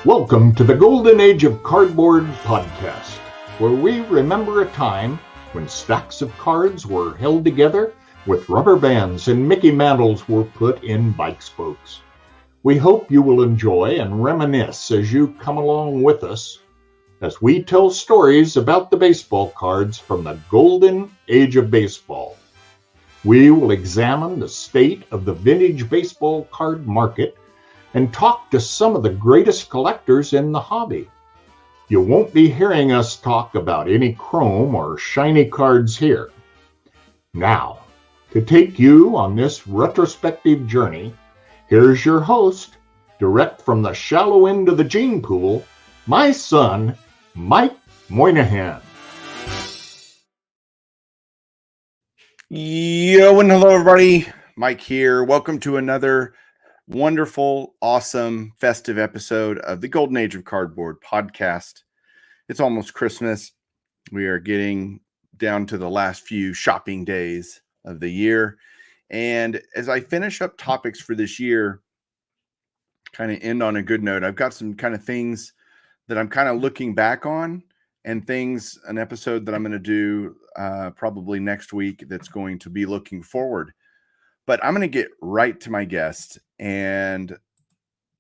Welcome to the Golden Age of Cardboard podcast, where we remember a time when stacks of cards were held together with rubber bands and Mickey Mantles were put in bike spokes. We hope you will enjoy and reminisce as you come along with us as we tell stories about the baseball cards from the Golden Age of Baseball. We will examine the state of the vintage baseball card market and talk to some of the greatest collectors in the hobby. You won't be hearing us talk about any chrome or shiny cards here. Now, to take you on this retrospective journey, here's your host, direct from the shallow end of the gene pool, my son, Mike Moynihan. Yo, and hello, everybody. Mike here. Welcome to another wonderful, awesome, festive episode of the Golden Age of Cardboard podcast. It's almost Christmas. We are getting down to the last few shopping days of the year. And as I finish up topics for this year, kind of end on a good note, I've got some kind of things that I'm kind of looking back on and an episode that I'm going to do probably next week that's going to be looking forward. But I'm going to get right to my guest, and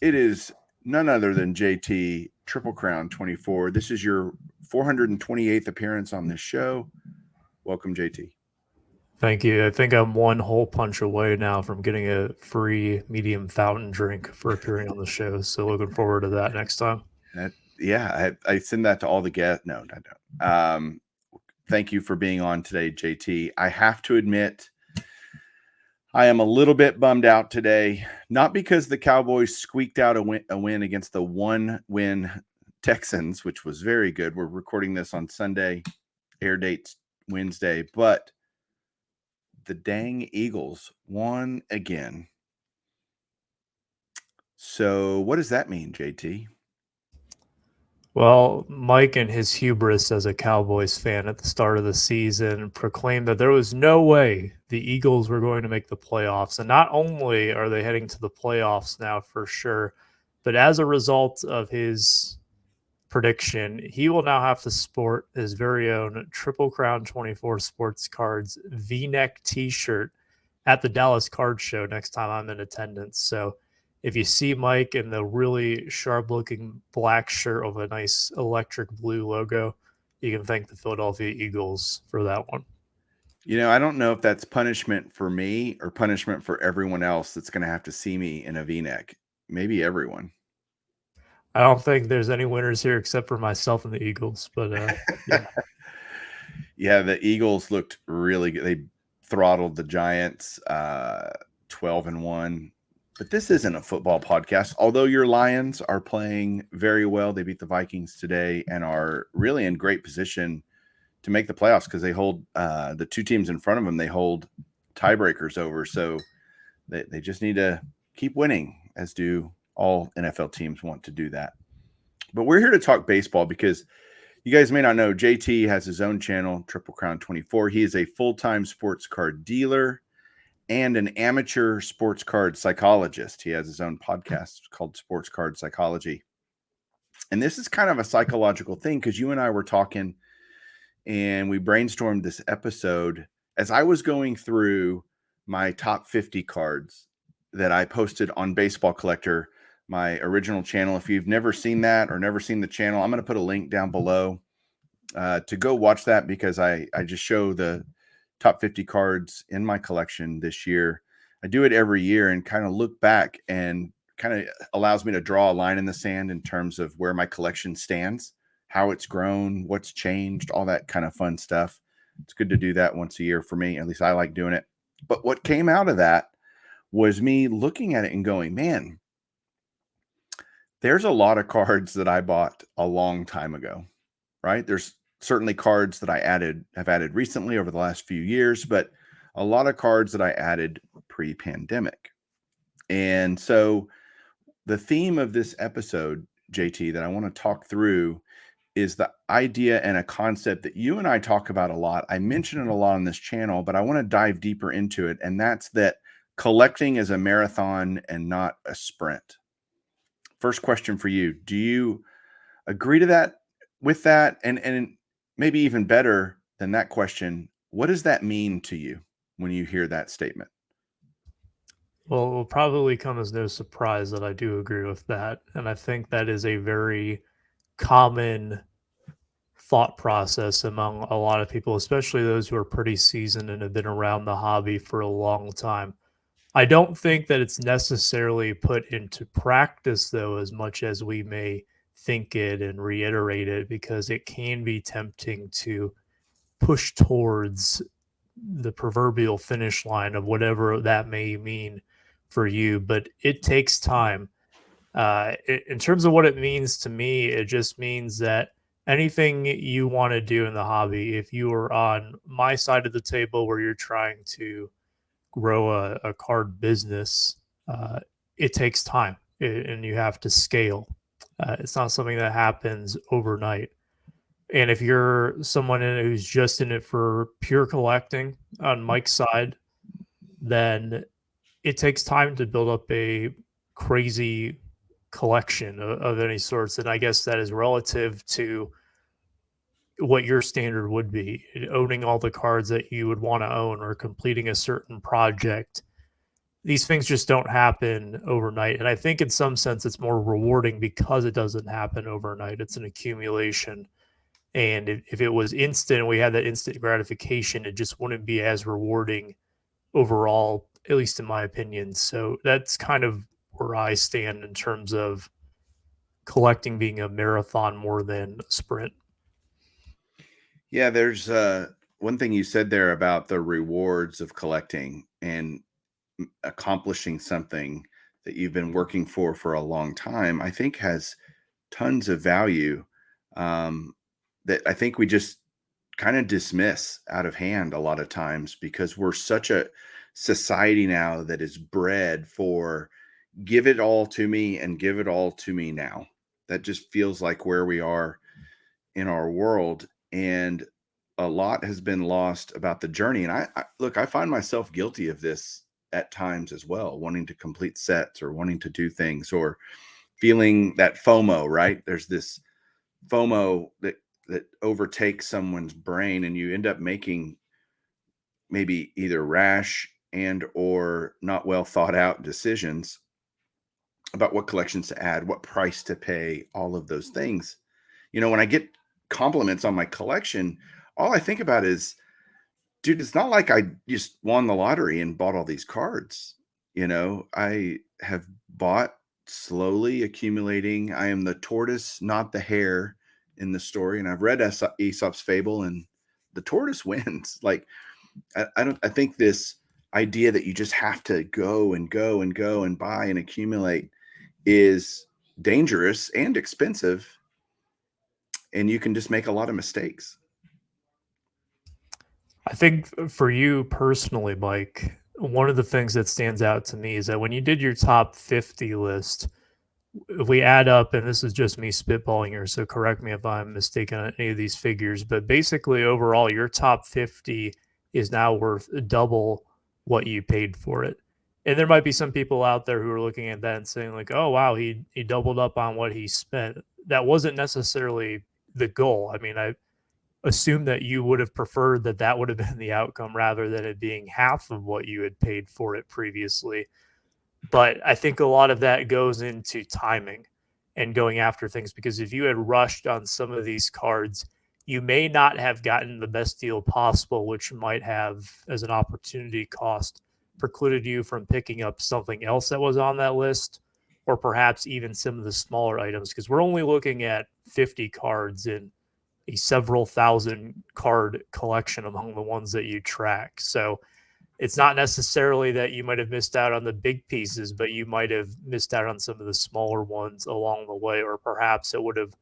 it is none other than JT Triple Crown 24. This is your 428th appearance on this show. Welcome, JT. Thank you. I think I'm one hole punch away now from getting a free medium fountain drink for appearing on the show. So looking forward to that next time. I send that to all the guests. No, I don't. Thank you for being on today, JT. I have to admit, I am a little bit bummed out today, not because the Cowboys squeaked out a win against the one-win Texans, which was very good. We're recording this on Sunday, air dates Wednesday, but the dang Eagles won again. So what does that mean, JT? Well, Mike and his hubris as a Cowboys fan at the start of the season proclaimed that there was no way the Eagles were going to make the playoffs. And not only are they heading to the playoffs now for sure, but as a result of his prediction, he will now have to sport his very own Triple Crown 24 Sports Cards V-neck t-shirt at the Dallas Card Show next time I'm in attendance. So if you see Mike in the really sharp-looking black shirt with a nice electric blue logo, you can thank the Philadelphia Eagles for that one. You know, I don't know if that's punishment for me or punishment for everyone else that's going to have to see me in a V-neck. Maybe everyone. I don't think there's any winners here except for myself and the Eagles, but yeah. Yeah, the Eagles looked really good. They throttled the Giants 12-1. But this isn't a football podcast, although your Lions are playing very well. They beat the Vikings today and are really in great position to make the playoffs because they hold the two teams in front of them. They hold tiebreakers over. So they just need to keep winning, as do all NFL teams want to do that. But we're here to talk baseball because you guys may not know, JT has his own channel, Triple Crown 24. He is a full-time sports card dealer and an amateur sports card psychologist. He has his own podcast called Sports Card Psychology. And this is kind of a psychological thing because you and I were talking and we brainstormed this episode as I was going through my top 50 cards that I posted on Baseball Collector, my original channel. If you've never seen that or never seen the channel, I'm going to put a link down below to go watch that because I just show the top 50 cards in my collection this year. I do it every year and kind of look back and kind of allows me to draw a line in the sand in terms of where my collection stands, how it's grown, what's changed, all that kind of fun stuff. It's good to do that once a year for me. At least I like doing it. But what came out of that was me looking at it and going, man, there's a lot of cards that I bought a long time ago, right? There's certainly cards that I have added recently over the last few years, but a lot of cards that I added pre-pandemic. And so the theme of this episode, JT, that I want to talk through is the idea and a concept that you and I talk about a lot. I mention it a lot on this channel, but I want to dive deeper into it. And that's that collecting is a marathon and not a sprint. first question for you. Do you agree to that with that? And maybe even better than that question, what does that mean to you when you hear that statement? Well, it will probably come as no surprise that I do agree with that. And I think that is a very common thought process among a lot of people, especially those who are pretty seasoned and have been around the hobby for a long time. I don't think that it's necessarily put into practice, though, as much as we may think it and reiterate it, because it can be tempting to push towards the proverbial finish line of whatever that may mean for you. But it takes time. In terms of what it means to me, it just means that anything you want to do in the hobby, if you are on my side of the table where you're trying to grow a card business, it takes time and you have to scale. It's not something that happens overnight. And if you're someone who's just in it for pure collecting on Mike's side, then it takes time to build up a crazy collection of any sorts. And I guess that is relative to what your standard would be, owning all the cards that you would want to own or completing a certain project. These things just don't happen overnight. And I think in some sense it's more rewarding because it doesn't happen overnight. It's an accumulation. And if it was instant, we had that instant gratification, it just wouldn't be as rewarding overall, at least in my opinion. So that's kind of where I stand in terms of collecting being a marathon more than a sprint. Yeah, there's one thing you said there about the rewards of collecting and accomplishing something that you've been working for a long time, I think has tons of value, that I think we just kind of dismiss out of hand a lot of times because we're such a society now that is bred for give it all to me and give it all to me now. That just feels like where we are in our world. And a lot has been lost about the journey. And I look, I find myself guilty of this at times as well, wanting to complete sets or wanting to do things or feeling that FOMO, right? There's this FOMO that overtakes someone's brain and you end up making maybe either rash and or not well thought out decisions about what collections to add, what price to pay, all of those things. When I get compliments on my collection, all I think about is, dude, it's not like I just won the lottery and bought all these cards. I have bought slowly accumulating. I am the tortoise, not the hare in the story. And I've read Aesop's fable and the tortoise wins. Like, I think this idea that you just have to go and go and go and buy and accumulate is dangerous and expensive. And you can just make a lot of mistakes. I think for you personally, Mike, one of the things that stands out to me is that when you did your top 50 list, if we add up, and this is just me spitballing here, so correct me if I'm mistaken on any of these figures, but basically overall, your top 50 is now worth double what you paid for it. And there might be some people out there who are looking at that and saying, like, oh, wow, he doubled up on what he spent. That wasn't necessarily the goal. I mean, I assume that you would have preferred that that would have been the outcome rather than it being half of what you had paid for it previously. But I think a lot of that goes into timing and going after things, because if you had rushed on some of these cards, you may not have gotten the best deal possible, which might have, as an opportunity cost, precluded you from picking up something else that was on that list, or perhaps even some of the smaller items, because we're only looking at 50 cards in a several thousand card collection among the ones that you track. So it's not necessarily that you might have missed out on the big pieces, but you might have missed out on some of the smaller ones along the way, or perhaps it would have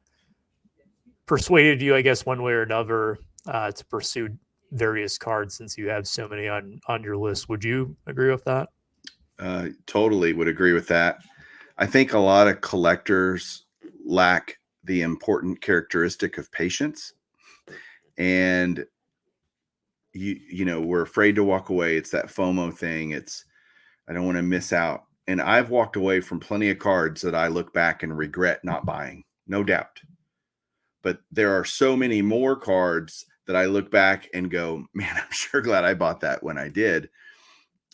persuaded you, I guess, one way or another, to pursue various cards since you have so many on your list. Would you agree with that? Totally would agree with that. I think a lot of collectors lack the important characteristic of patience, and we're afraid to walk away. It's that FOMO thing. It's I don't want to miss out. And I've walked away from plenty of cards that I look back and regret not buying, no doubt. But there are so many more cards that I look back and go, man, I'm sure glad I bought that when I did.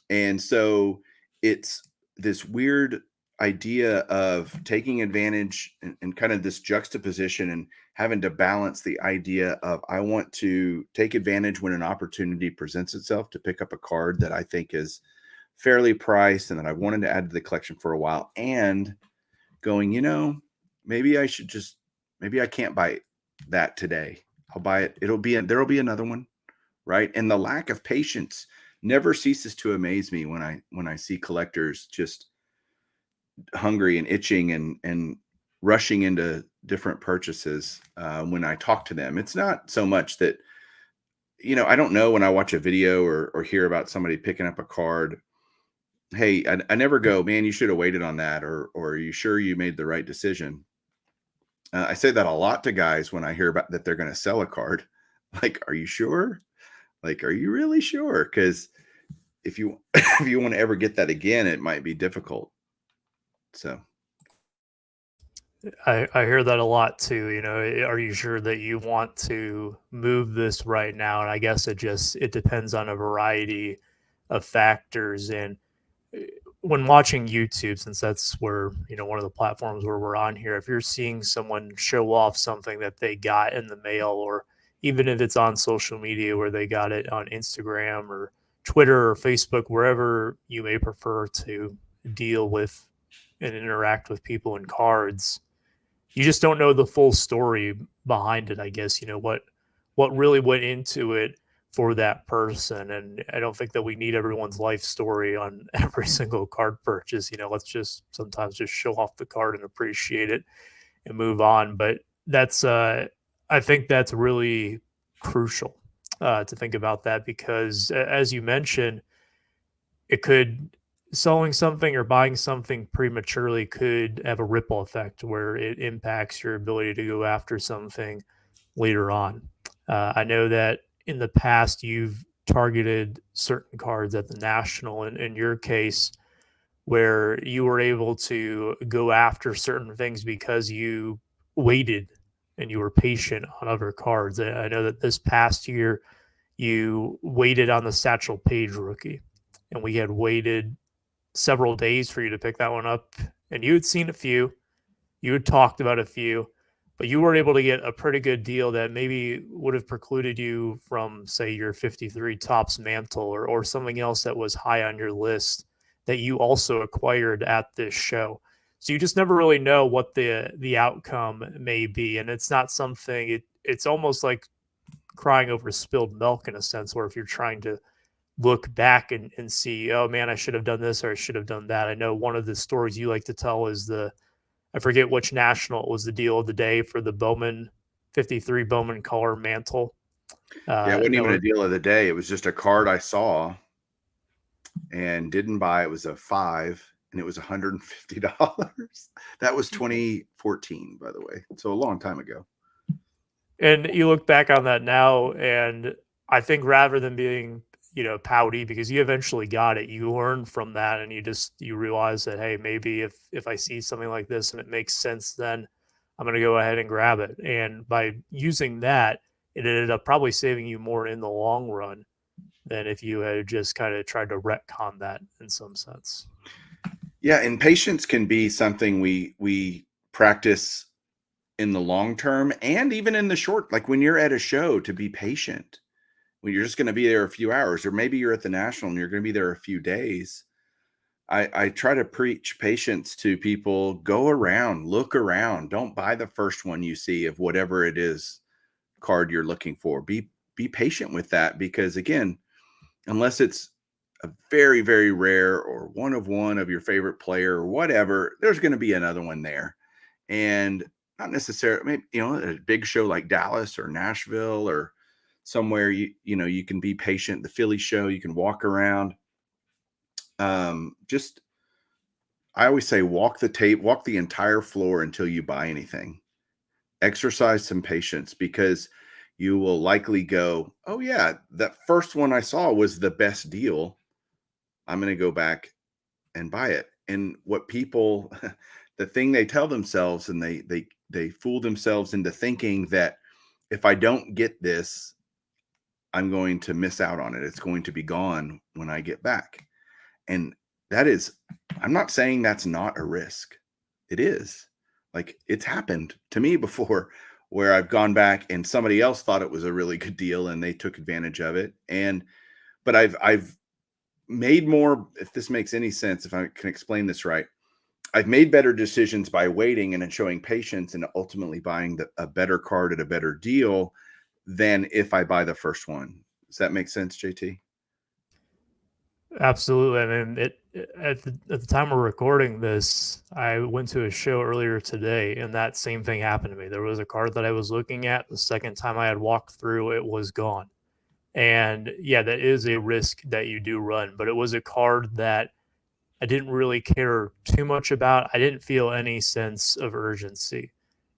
And so it's this weird idea of taking advantage and kind of this juxtaposition and having to balance the idea of I want to take advantage when an opportunity presents itself to pick up a card that I think is fairly priced and that I wanted to add to the collection for a while, and going, maybe maybe I can't buy that today. I'll buy it. There'll be another one. Right. And the lack of patience never ceases to amaze me when I see collectors just hungry and itching and rushing into different purchases. When I talk to them, it's not so much that, I don't know when I watch a video or hear about somebody picking up a card. Hey, I never go, man, you should have waited on that. Or are you sure you made the right decision? I say that a lot to guys when I hear about that they're going to sell a card. Like, are you sure? Like, are you really sure? Because if you if you want to ever get that again, it might be difficult. So I hear that a lot too. Are you sure that you want to move this right now? And I guess it depends on a variety of factors. And when watching YouTube, since that's where, one of the platforms where we're on here, if you're seeing someone show off something that they got in the mail, or even if it's on social media where they got it on Instagram or Twitter or Facebook, wherever you may prefer to deal with and interact with people in cards, you just don't know the full story behind it, I guess. What really went into it for that person. And I don't think that we need everyone's life story on every single card purchase. Let's just sometimes just show off the card and appreciate it and move on. But that's I think that's really crucial to think about that, because as you mentioned, it could selling something or buying something prematurely could have a ripple effect where it impacts your ability to go after something later on. I know that in the past you've targeted certain cards at the national, and in your case, where you were able to go after certain things because you waited and you were patient on other cards. I know that this past year you waited on the Satchel Paige rookie, and we had waited several days for you to pick that one up, and you had seen a few, you had talked about a few, but you were able to get a pretty good deal that maybe would have precluded you from, say, your 53 tops Mantle, or something else that was high on your list that you also acquired at this show. So you just never really know what the outcome may be, and it's not something. It's almost like crying over spilled milk, in a sense, where if you're trying to look back and see, oh man, I should have done this or I should have done that. I know one of the stories you like to tell is I forget which national it was, the deal of the day for the Bowman 53 Bowman color Mantle. yeah, it wasn't even a deal of the day. It was just a card I saw and didn't buy. It was a 5 and it was $150. That was 2014, by the way. So a long time ago. And you look back on that now, and I think rather than being, pouty because you eventually got it, you learn from that, and you realize that, hey, maybe if I see something like this and it makes sense, then I'm going to go ahead and grab it. And by using that, it ended up probably saving you more in the long run than if you had just kind of tried to retcon that in some sense. Yeah, and patience can be something we practice in the long term and even in the short, like when you're at a show, to be patient. When you're just going to be there a few hours, or maybe you're at the national and you're going to be there a few days. I try to preach patience to people. Go around, look around. Don't buy the first one you see of whatever it is card you're looking for. Be patient with that, because again, unless it's a very, very rare or one of your favorite player or whatever, there's going to be another one there. And not necessarily, maybe, a big show like Dallas or Nashville or somewhere, you can be patient. The Philly show, you can walk around. Just, I always say, walk the entire floor until you buy anything. Exercise some patience, because you will likely go, oh yeah, that first one I saw was the best deal. I'm going to go back and buy it. And what people, the thing they tell themselves, and they fool themselves into thinking that if I don't get this, I'm going to miss out on it. It's going to be gone when I get back. And that is, I'm not saying that's not a risk. It is. Like, it's happened to me before where I've gone back and somebody else thought it was a really good deal and they took advantage of it. But I've made more, if this makes any sense, if I can explain this right, I've made better decisions by waiting and then showing patience and ultimately buying a better card at a better deal than if I buy the first one. Does that make sense, JT? Absolutely. I mean, at the time we're recording this, I went to a show earlier today, and that same thing happened to me. There was a card that I was looking at. The second time I had walked through, it was gone. And yeah, that is a risk that you do run, but it was a card that I didn't really care too much about. I didn't feel any sense of urgency.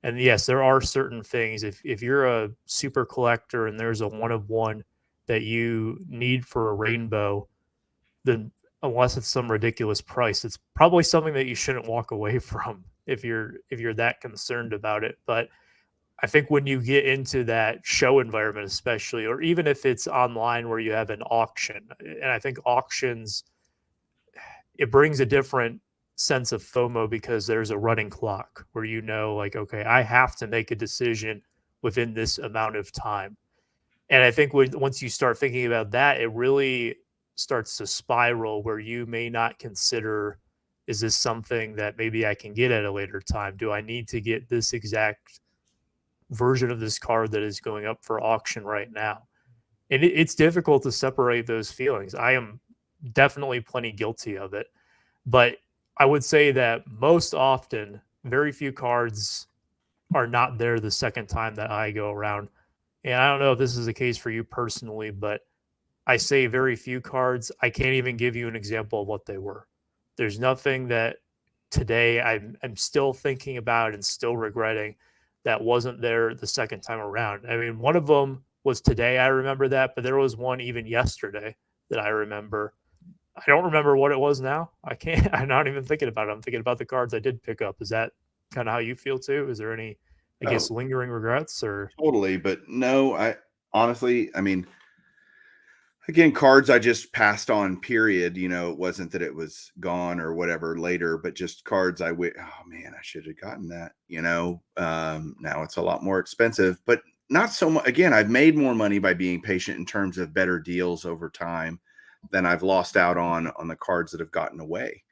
And yes, there are certain things. If you're a super collector and there's a one of one that you need for a rainbow, then unless it's some ridiculous price, it's probably something that you shouldn't walk away from if you're that concerned about it. But I think when you get into that show environment, especially, or even if it's online where you have an auction, and I think auctions, it brings a different sense of FOMO because there's a running clock where you know, like, okay, I have to make a decision within this amount of time. And I think once you start thinking about that, it really starts to spiral where you may not consider, is this something that maybe I can get at a later time? Do I need to get this exact version of this card that is going up for auction right now? And it's difficult to separate those feelings. I am definitely plenty guilty of it. But I would say that most often, very few cards are not there the second time that I go around. And I don't know if this is the case for you personally, but I say very few cards. I can't even give you an example of what they were. There's nothing that today I'm still thinking about and still regretting that wasn't there the second time around. I mean, one of them was today. I remember that, but there was one even yesterday that I remember. I don't remember what it was now. I can't. I'm not even thinking about it. I'm thinking about the cards I did pick up. Is that kind of how you feel too? Is there any, I Oh, guess, lingering regrets or? totally. But no, I honestly, I mean, again, cards I just passed on, period. It wasn't that it was gone or whatever later, but just cards oh man, I should have gotten that. Now it's a lot more expensive, but not so much. Again, I've made more money by being patient in terms of better deals over time than I've lost out on the cards that have gotten away.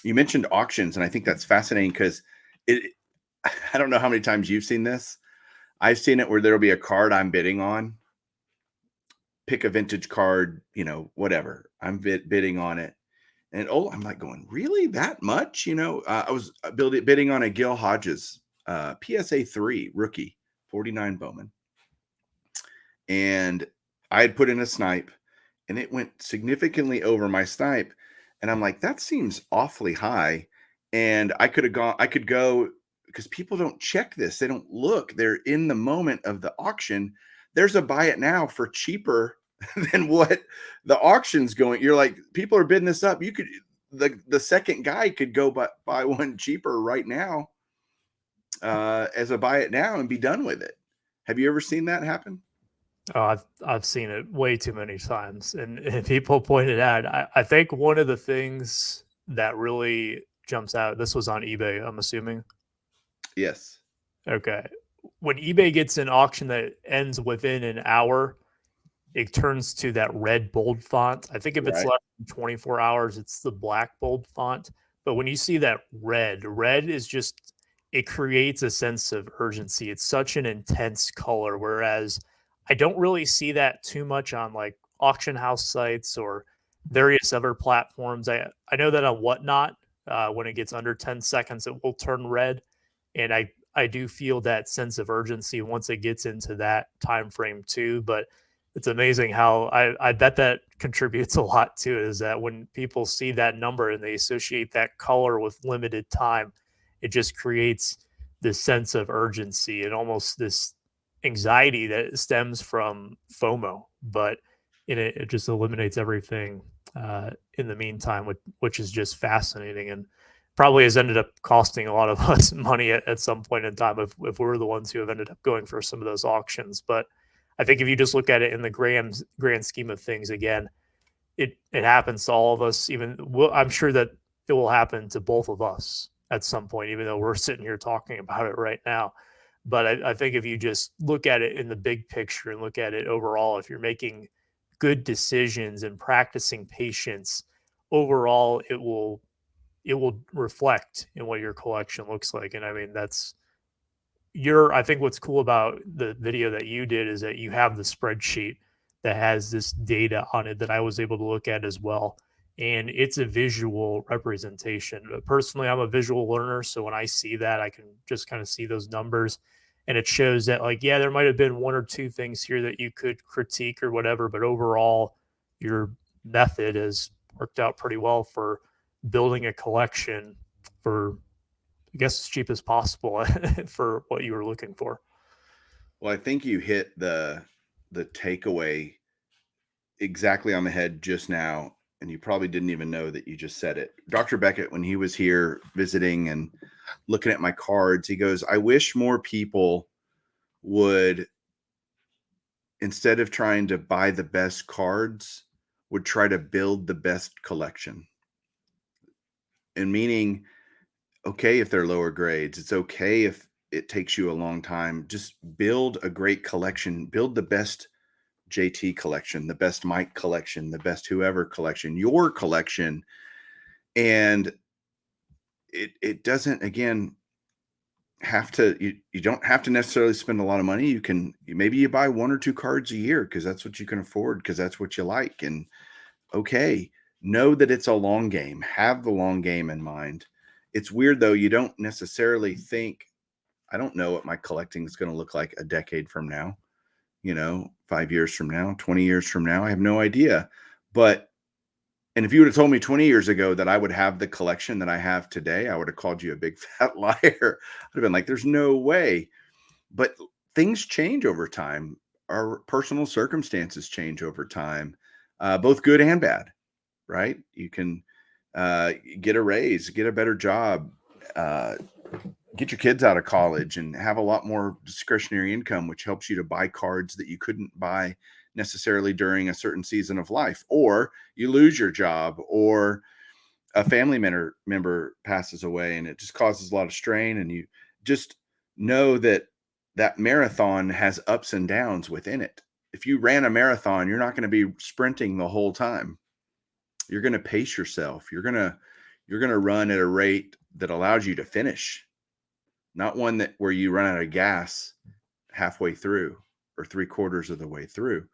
You mentioned auctions, and I think that's fascinating because it, I don't know how many times you've seen this. I've seen it where there'll be a card I'm bidding on, pick a vintage card, whatever. I'm bidding on it. And I'm like going, really that much? I was bidding on a Gil Hodges PSA 3 rookie, 49 Bowman. And I had put in a snipe and it went significantly over my snipe. And I'm like, that seems awfully high. And I could go because people don't check this. They don't look. They're in the moment of the auction. There's a buy it now for cheaper than what the auction's going. You're like, people are bidding this up. You could, the second guy could go buy one cheaper right now as a buy it now and be done with it. Have you ever seen that happen? Oh, I've seen it way too many times, and people pointed out. I think one of the things that really jumps out. This was on eBay, I'm assuming. Yes. Okay, when eBay gets an auction that ends within an hour, it turns to that red bold font. I think if it's Right. less than 24 hours, it's the black bold font. But when you see that red is just, it creates a sense of urgency. It's such an intense color. Whereas I don't really see that too much on like auction house sites or various other platforms. I know that on Whatnot, when it gets under 10 seconds, it will turn red. And I do feel that sense of urgency once it gets into that time frame too. But it's amazing how I bet that contributes a lot to it, is that when people see that number and they associate that color with limited time, it just creates this sense of urgency and almost this anxiety that stems from FOMO. But it just eliminates everything in the meantime, which is just fascinating and probably has ended up costing a lot of us money at some point in time if we're the ones who have ended up going for some of those auctions. But I think if you just look at it in the grand scheme of things, again, it happens to all of us. I'm sure that it will happen to both of us at some point, even though we're sitting here talking about it right now. But I think if you just look at it in the big picture and look at it overall, if you're making good decisions and practicing patience, overall it will reflect in what your collection looks like. And I mean, I think what's cool about the video that you did is that you have the spreadsheet that has this data on it that I was able to look at as well. And it's a visual representation. But personally, I'm a visual learner. So when I see that, I can just kind of see those numbers. And it shows that, like, yeah, there might have been one or two things here that you could critique or whatever. But overall, your method has worked out pretty well for building a collection for, I guess, as cheap as possible for what you were looking for. Well, I think you hit the takeaway exactly on the head just now, and you probably didn't even know that you just said it. Dr. Beckett, when he was here visiting and looking at my cards, he goes, I wish more people would, instead of trying to buy the best cards, would try to build the best collection. And meaning, okay, if they're lower grades, it's okay if it takes you a long time. Just build a great collection, build the best JT collection, the best Mike collection, the best whoever collection, your collection. And it doesn't, again, have to, you don't have to necessarily spend a lot of money. Maybe you buy one or two cards a year because that's what you can afford, because that's what you like. And okay, know that it's a long game. Have the long game in mind. It's weird though, you don't necessarily think, I don't know what my collecting is going to look like a decade from now, 5 years from now, 20 years from now. I have no idea. And if you would have told me 20 years ago that I would have the collection that I have today, I would have called you a big fat liar. I'd have been like, there's no way. But things change over time. Our personal circumstances change over time, both good and bad, right? You can get a raise, get a better job, get your kids out of college and have a lot more discretionary income, which helps you to buy cards that you couldn't buy necessarily during a certain season of life, or you lose your job, or a family member passes away and it just causes a lot of strain. And you just know that that marathon has ups and downs within it. If you ran a marathon, you're not going to be sprinting the whole time. You're going to pace yourself. You're going to run at a rate that allows you to finish, not one where you run out of gas halfway through or 3/4 of the way through.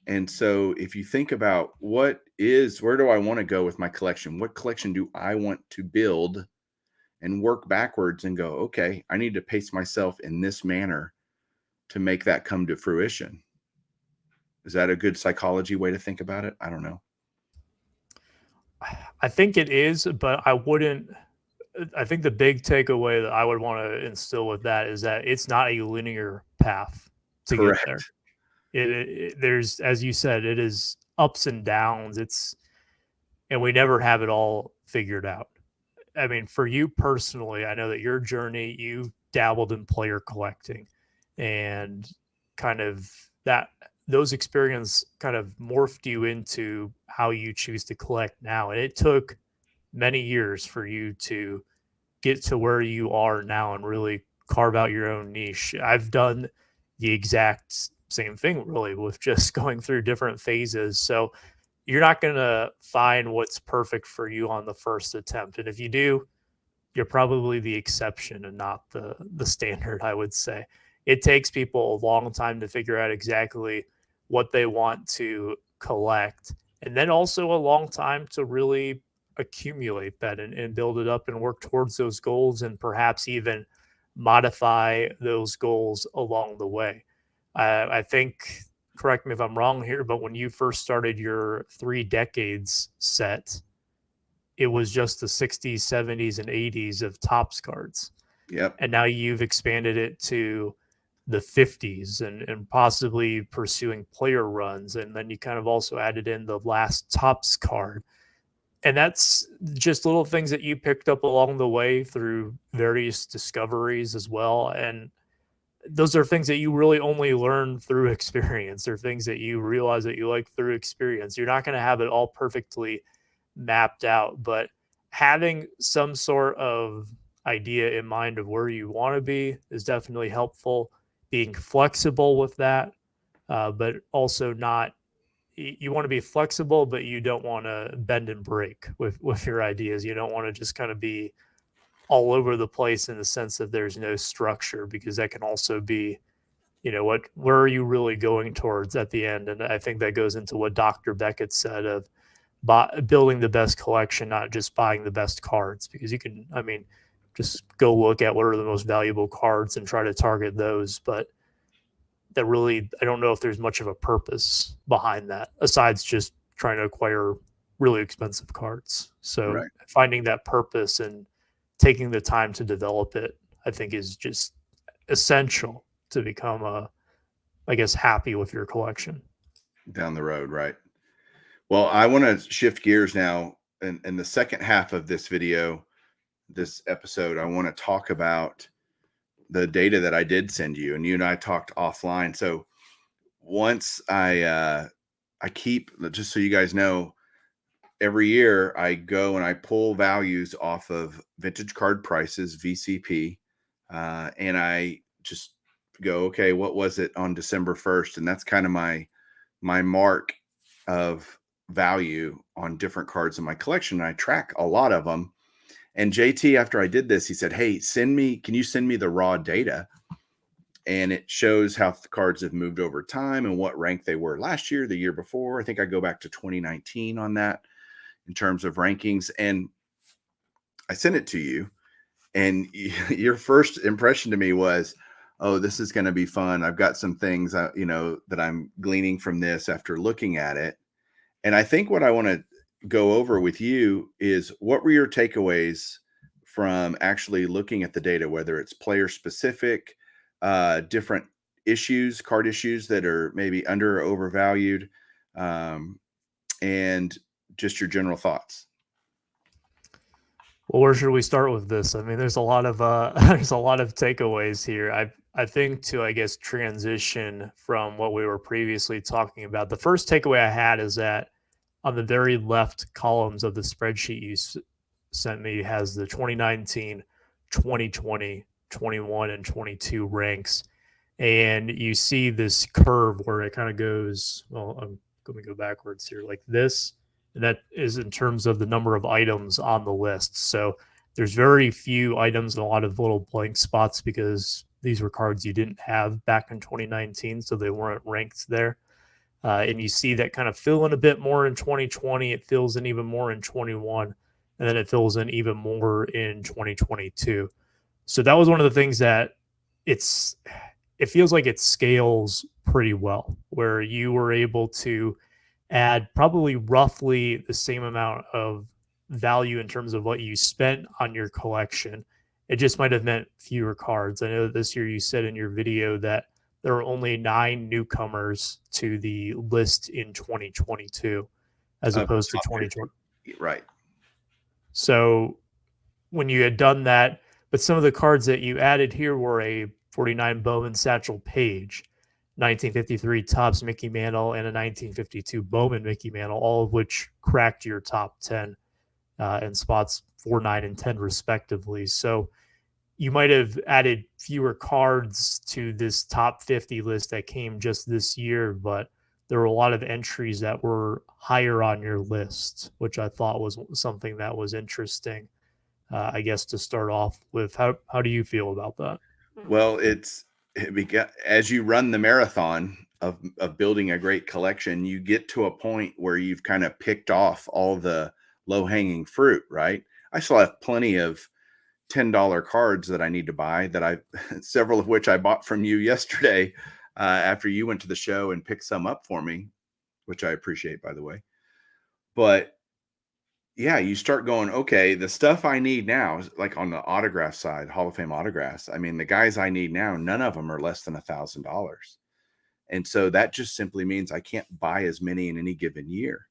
And so if you think about where do I want to go with my collection? What collection do I want to build? And work backwards and go, okay, I need to pace myself in this manner to make that come to fruition. Is that a good psychology way to think about it? I don't know. I think it is, but I think the big takeaway that I would want to instill with that is that it's not a linear path to Correct. get there. There's, as you said, it is ups and downs. And we never have it all figured out. I mean, for you personally, I know that your journey, you dabbled in player collecting, and kind of those experiences kind of morphed you into how you choose to collect now. And it took many years for you to get to where you are now and really carve out your own niche. I've done the exact same thing, really, with just going through different phases. So you're not going to find what's perfect for you on the first attempt. And if you do, you're probably the exception and not the standard, I would say. It takes people a long time to figure out exactly what they want to collect, and then also a long time to really accumulate that and build it up and work towards those goals, and perhaps even modify those goals along the way. I think, correct me if I'm wrong here, but when you first started your 3 decades set, it was just the 60s, 70s, and 80s of Topps cards. Yep. And now you've expanded it to the 50s and possibly pursuing player runs. And then you kind of also added in the last tops card. And that's just little things that you picked up along the way through various discoveries as well. And those are things that you really only learn through experience, or things that you realize that you like through experience. You're not going to have it all perfectly mapped out, but having some sort of idea in mind of where you want to be is definitely helpful. Being flexible with that, but also not, you want to be flexible, but you don't want to bend and break with your ideas. You don't want to just kind of be all over the place in the sense that there's no structure, because that can also be, where are you really going towards at the end? And I think that goes into what Dr. Beckett said of building the best collection, not just buying the best cards, because you can, just go look at what are the most valuable cards and try to target those. But that really, I don't know if there's much of a purpose behind that aside just trying to acquire really expensive cards. So Right. finding that purpose and taking the time to develop it, I think, is just essential to become happy with your collection. Down the road, right? Well, I want to shift gears now. In the second half of this video, this episode, I want to talk about the data that I did send you, and you and I talked offline. So once I keep, just so you guys know, every year I go and I pull values off of vintage card prices, VCP, and I just go, okay, what was it on December 1st? And that's kind of my mark of value on different cards in my collection. And I track a lot of them. And JT, after I did this, he said, hey, can you send me the raw data? And it shows how the cards have moved over time and what rank they were last year, the year before. I think I go back to 2019 on that in terms of rankings. And I sent it to you. And your first impression to me was, oh, this is going to be fun. I've got some things, that I'm gleaning from this after looking at it. And I think what I want to go over with you is, what were your takeaways from actually looking at the data, whether it's player specific, different issues, card issues that are maybe under or overvalued, and just your general thoughts. Well, where should we start with this? I mean, there's a lot of there's a lot of takeaways here. I think to transition from what we were previously talking about, the first takeaway I had is that on the very left columns of the spreadsheet you sent me has the 2019, 2020, 21, and 22 ranks. And you see this curve where it kind of goes, well, I'm going to go backwards here like this. And that is in terms of the number of items on the list. So there's very few items and a lot of little blank spots because these were cards you didn't have back in 2019, so they weren't ranked there. And you see that kind of fill in a bit more in 2020. It fills in even more in 21, and then it fills in even more in 2022. So that was one of the things that it feels like it scales pretty well, where you were able to add probably roughly the same amount of value in terms of what you spent on your collection. It just might have meant fewer cards. I know this year you said in your video that there were only 9 newcomers to the list in 2022 as opposed to 2020. Right. So when you had done that, but some of the cards that you added here were a 49 Bowman Satchel Paige, 1953 Topps Mickey Mantle, and a 1952 Bowman Mickey Mantle, all of which cracked your top 10 in spots 4, 9, and 10 respectively. So you might have added fewer cards to this top 50 list that came just this year, but there were a lot of entries that were higher on your list, which I thought was something that was interesting, I guess, to start off with. How do you feel about that? Well, as you run the marathon of building a great collection, you get to a point where you've kind of picked off all the low-hanging fruit, right? I still have plenty of $10 cards that I need to buy, several of which I bought from you yesterday after you went to the show and picked some up for me, which I appreciate, by the way. But yeah, you start going, okay, the stuff I need now is like on the autograph side, Hall of Fame autographs. I mean, the guys I need now, none of them are less than $1,000. And so that just simply means I can't buy as many in any given year.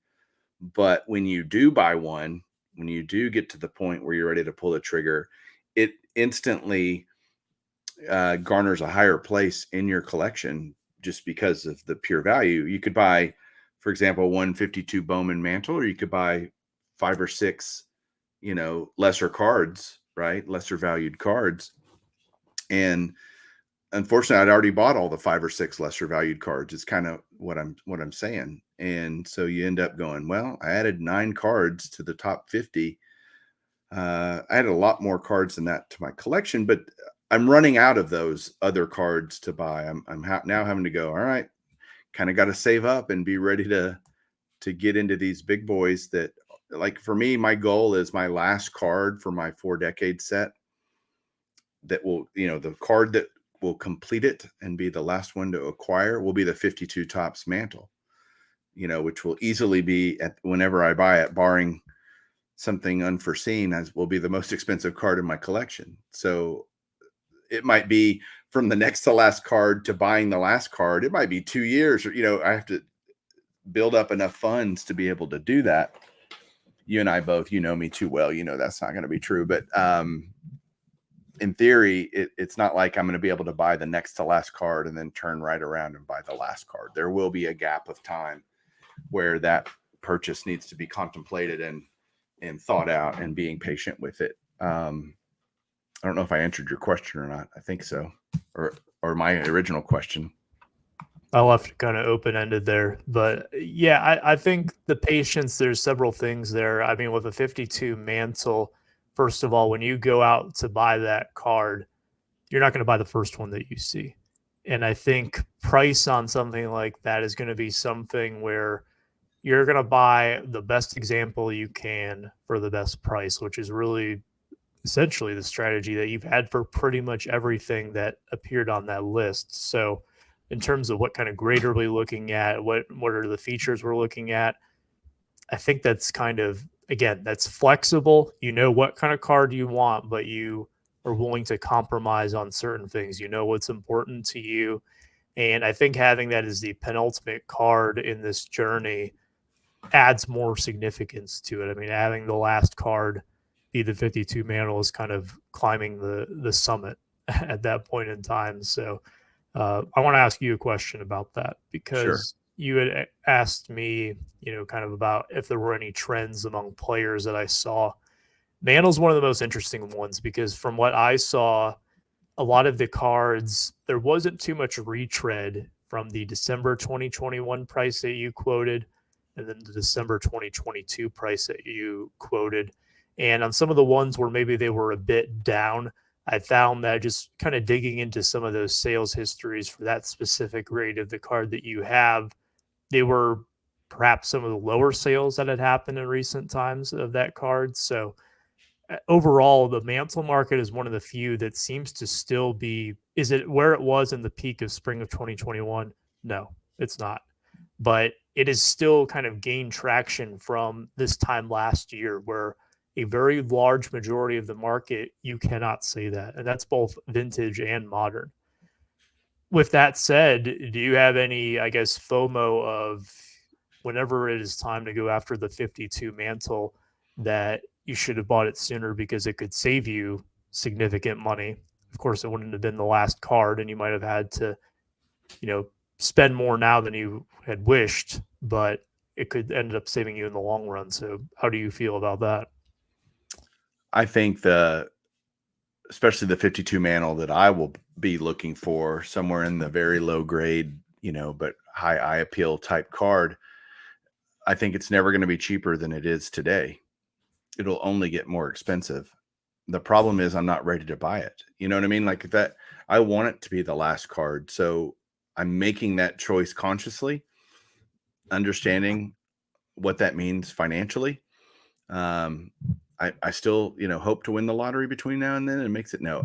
But when you do buy one, when you do get to the point where you're ready to pull the trigger, it instantly garners a higher place in your collection just because of the pure value. You could buy, for example, 152 Bowman Mantle, or you could buy 5 or 6, lesser cards, right? Lesser valued cards. And unfortunately, I'd already bought all the 5 or 6 lesser valued cards. It's kind of what I'm saying. And so you end up going, well, I added 9 cards to the top 50. I added a lot more cards than that to my collection, but I'm running out of those other cards to buy. I'm now having to go, all right, kind of got to save up and be ready to get into these big boys that, like, for me, my goal is my last card for my 4-decade set that will, the card that will complete it and be the last one to acquire will be the 52 Tops Mantle, which will easily be at whenever I buy it, barring something unforeseen, as will be the most expensive card in my collection. So it might be from the next to last card to buying the last card. It might be 2 years, or, I have to build up enough funds to be able to do that. You and I both, me too well, that's not going to be true. But in theory, it's not like I'm going to be able to buy the next to last card and then turn right around and buy the last card. There will be a gap of time where that purchase needs to be contemplated and thought out, and being patient with it. I don't know if I answered your question or not. I think so, or my original question. I left it kind of open ended there, but yeah, I think the patience. There's several things there. I mean, with a 52 Mantle, first of all, when you go out to buy that card, you're not going to buy the first one that you see. And I think price on something like that is going to be something where you're going to buy the best example you can for the best price, which is really essentially the strategy that you've had for pretty much everything that appeared on that list. So, in terms of what kind of grade are we looking at, what are the features we're looking at, I think that's kind of, again, that's flexible. You know what kind of card you want, but you are willing to compromise on certain things. You know what's important to you. And I think having that as the penultimate card in this journey adds more significance to it. I mean, having the last card be the 52 Mantle is kind of climbing the summit at that point in time. So I want to ask you a question about that, Sure. because you had asked me, kind of about if there were any trends among players that I saw. Mantle's one of the most interesting ones because from what I saw, a lot of the cards, there wasn't too much retread from the December 2021 price that you quoted and then the December 2022 price that you quoted. And on some of the ones where maybe they were a bit down, I found that just kind of digging into some of those sales histories for that specific grade of the card that you have, they were perhaps some of the lower sales that had happened in recent times of that card. So overall, the Mantle market is one of the few that seems to still be. Is it where it was in the peak of spring of 2021? No, it's not. But it is still kind of gained traction from this time last year, where a very large majority of the market, you cannot say that. And that's both vintage and modern. With that said, do you have any, I guess, FOMO of whenever it is time to go after the 52 Mantle that you should have bought it sooner because it could save you significant money? Of course, it wouldn't have been the last card, and you might have had to, you know, spend more now than you had wished, but it could end up saving you in the long run. So, how do you feel about that? I think especially the 52 Mantle that I will be looking for somewhere in the very low grade, but high eye appeal type card. I think it's never going to be cheaper than it is today. It'll only get more expensive. The problem is I'm not ready to buy it. You know what I mean? Like that, I want it to be the last card. So I'm making that choice consciously, understanding what that means financially. I still, hope to win the lottery between now and then. It makes it no.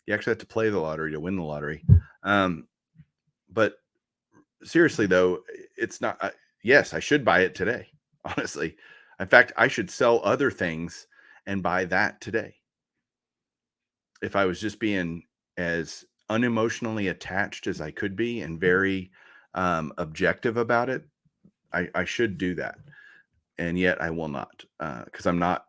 You actually have to play the lottery to win the lottery. But seriously though, it's not. Yes, I should buy it today. Honestly, In fact, I should sell other things and buy that today. If I was just being as unemotionally attached as I could be and very objective about it, I should do that. And yet I will not, because I'm not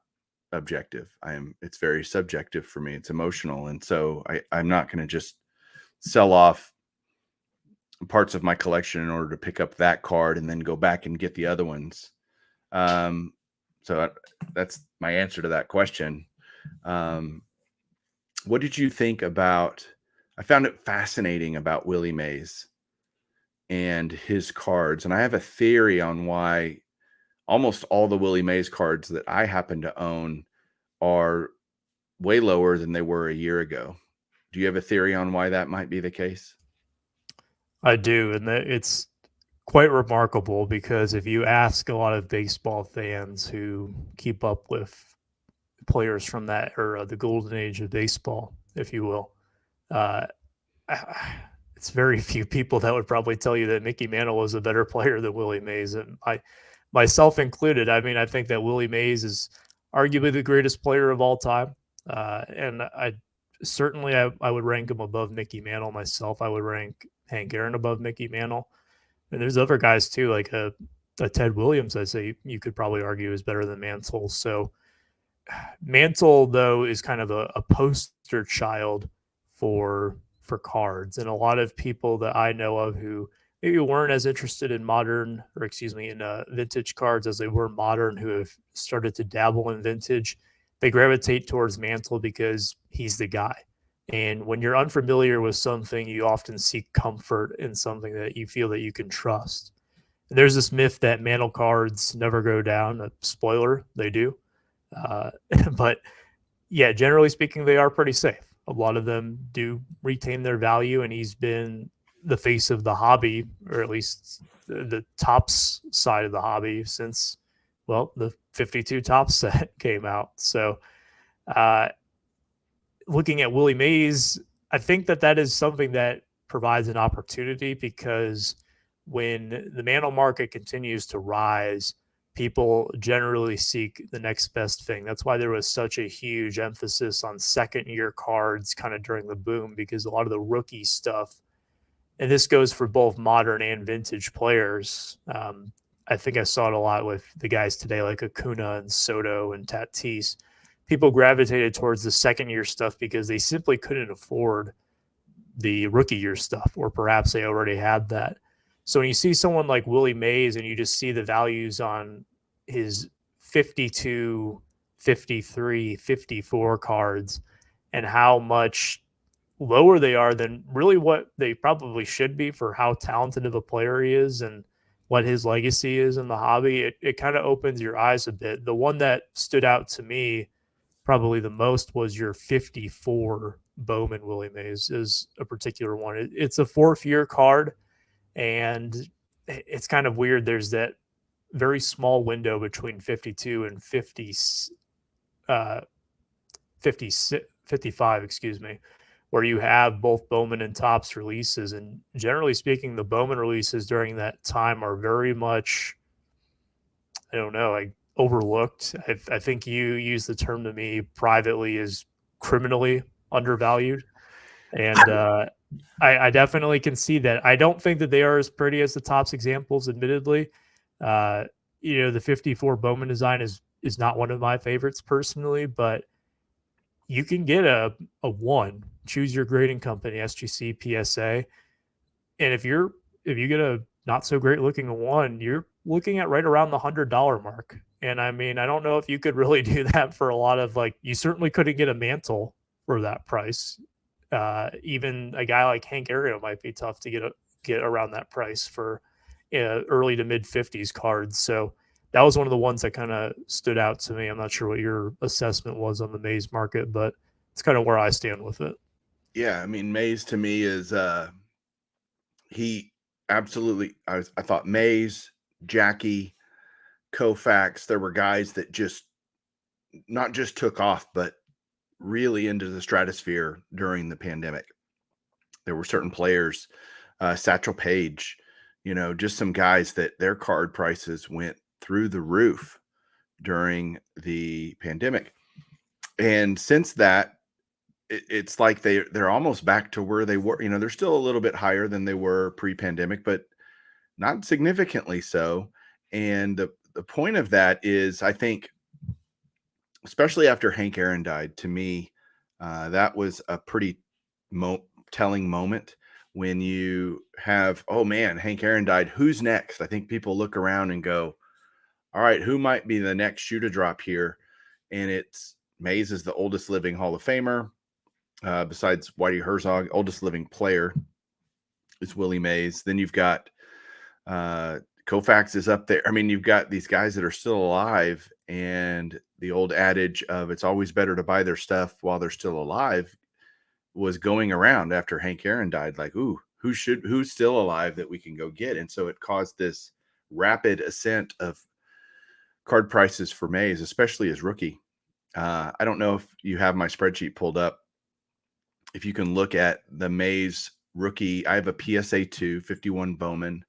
objective. It's very subjective for me. It's emotional. And so I'm not going to just sell off parts of my collection in order to pick up that card and then go back and get the other ones. So that's my answer to that question. What did you think about? I found it fascinating about Willie Mays and his cards, and I have a theory on why almost all the Willie Mays cards that I happen to own are way lower than they were a year ago. Do you have a theory on why that might be the case? I do, and it's quite remarkable because if you ask a lot of baseball fans who keep up with players from that era, the golden age of baseball, if you will, uh, it's very few people that would probably tell you that Mickey Mantle was a better player than Willie Mays, and myself included. I mean, I think that Willie Mays is arguably the greatest player of all time, and I would rank him above Mickey Mantle myself. I would rank Hank Aaron above Mickey Mantle, and there's other guys too, like a Ted Williams. I say you could probably argue is better than Mantle. So Mantle, though, is kind of a poster child for cards, and a lot of people that I know of who maybe weren't as interested in modern, or excuse me, in vintage cards as they were modern, who have started to dabble in vintage, they gravitate towards Mantle because he's the guy. And when you're unfamiliar with something, you often seek comfort in something that you feel that you can trust. And there's this myth that Mantle cards never go down. A spoiler, they do. Uh, but yeah, generally speaking, they are pretty safe. A lot of them do retain their value, and he's been the face of the hobby, or at least the tops side of the hobby since, well, the 52 Tops set came out. So, uh, looking at Willie Mays, I think that is something that provides an opportunity because when the Mantle market continues to rise, people generally seek the next best thing. That's why there was such a huge emphasis on second year cards kind of during the boom, because a lot of the rookie stuff, and this goes for both modern and vintage players. I think I saw it a lot with the guys today, like Acuna and Soto and Tatis. People gravitated towards the second year stuff because they simply couldn't afford the rookie year stuff, or perhaps they already had that. So when you see someone like Willie Mays and you just see the values on his 52, 53, 54 cards and how much lower they are than really what they probably should be for how talented of a player he is and what his legacy is in the hobby, it kind of opens your eyes a bit. The one that stood out to me probably the most was your 54 Bowman Willie Mays is a particular one. It's a fourth year card, and it's kind of weird. There's that very small window between 52 and 50, 55, excuse me, where you have both Bowman and Topps releases. And generally speaking, the Bowman releases during that time are very much, I don't know, like overlooked. I think you used the term to me privately as criminally undervalued. And I definitely can see that. I don't think that they are as pretty as the Topps examples, admittedly. The 54 Bowman design is not one of my favorites personally, but you can get a one, choose your grading company, SGC, PSA. And if you get a not so great looking one, you're looking at right around the $100 mark. And I mean, I don't know if you could really do that for a lot of, like, you certainly couldn't get a Mantle for that price. Even a guy like Hank Aaron might be tough to get around that price for early to mid 50s cards. So that was one of the ones that kind of stood out to me. I'm not sure what your assessment was on the Mays market, but it's kind of where I stand with it. Yeah, I mean, Mays to me is he absolutely. I thought Mays, Jackie, Koufax, there were guys that just not just took off, but really into the stratosphere during the pandemic. There were certain players, Satchel Paige, just some guys that their card prices went through the roof during the pandemic. And since that, it's like they're almost back to where they were. They're still a little bit higher than they were pre-pandemic, but not significantly so. And the point of that is, I think, especially after Hank Aaron died, to me, that was a pretty telling moment when you have, oh man, Hank Aaron died. Who's next? I think people look around and go, all right, who might be the next shoe to drop here? And it's Mays is the oldest living Hall of Famer. Besides Whitey Herzog, oldest living player is Willie Mays. Then you've got Koufax is up there. I mean, you've got these guys that are still alive, and the old adage of it's always better to buy their stuff while they're still alive was going around after Hank Aaron died. Like, ooh, who's still alive that we can go get? And so it caused this rapid ascent of card prices for Mays, especially as rookie. I don't know if you have my spreadsheet pulled up. If you can look at the Mays rookie, I have a PSA 2 51 Bowman.